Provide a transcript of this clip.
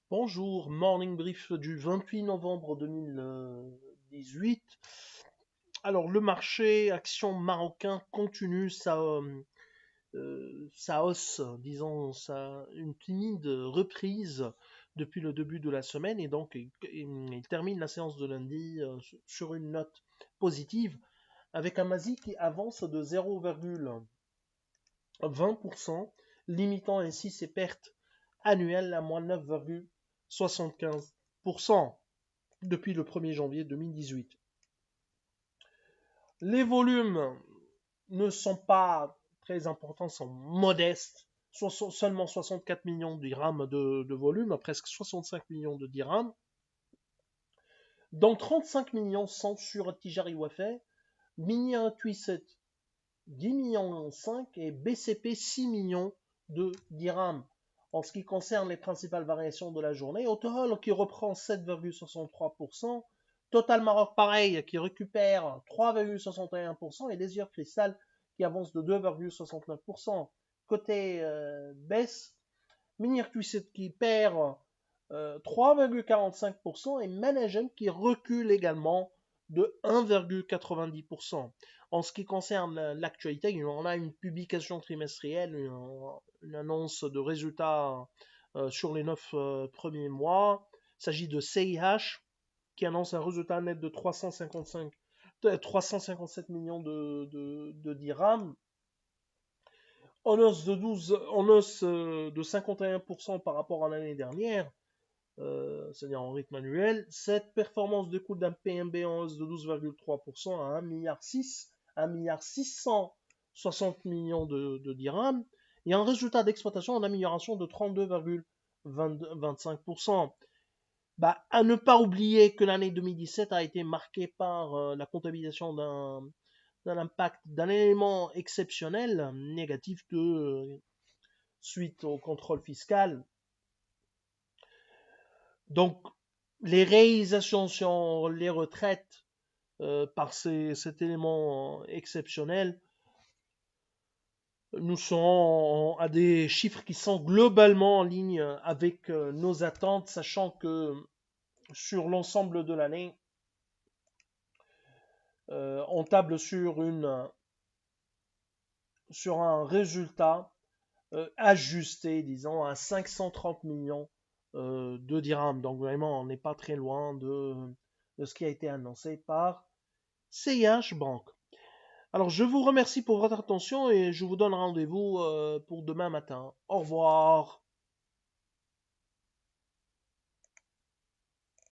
Bonjour, morning brief du 28 novembre 2018. Alors, le marché action marocain continue sa hausse, disons, une timide reprise depuis le début de la semaine et donc il termine la séance de lundi sur une note positive avec un MASI qui avance de 0,20%, limitant ainsi ses pertes annuelles à moins 9,75% depuis le 1er janvier 2018. Les volumes ne sont pas très importants, sont modestes, seulement 64 millions de dirhams de volume, presque 65 millions de dirhams, dont 35 millions sont sur Tijari Wafé, Mini Twisted 10 millions 5 et BCP 6 millions de dirhams. En ce qui concerne les principales variations de la journée, Autohol qui reprend 7,63%, Total Maroc pareil qui récupère 3,61% et Desire Crystal qui avance de 2,69%. Côté baisse, Minir Twisted qui perd 3,45% et Managem qui recule également de 1,90%. En ce qui concerne l'actualité, on a une publication trimestrielle, une annonce de résultats sur les 9 premiers mois. Il s'agit de CIH qui annonce un résultat net de 357 millions de dirhams, en hausse de 51% par rapport à l'année dernière, c'est-à-dire en rythme annuel. Cette performance découle d'un PNB en hausse de 12,3% à 1,660 millions de dirhams et un résultat d'exploitation en amélioration de 32,25%. À ne pas oublier que l'année 2017 a été marquée par la comptabilisation d'un impact, d'un élément exceptionnel négatif suite au contrôle fiscal. Donc, les réalisations sur les retraites par cet élément exceptionnel, nous serons à des chiffres qui sont globalement en ligne avec nos attentes, sachant que sur l'ensemble de l'année, on table sur un résultat ajusté, disons, à 530 millions de dirhams. Donc vraiment, on n'est pas très loin de ce qui a été annoncé par CIH Bank. Alors, je vous remercie pour votre attention et je vous donne rendez-vous pour demain matin. Au revoir.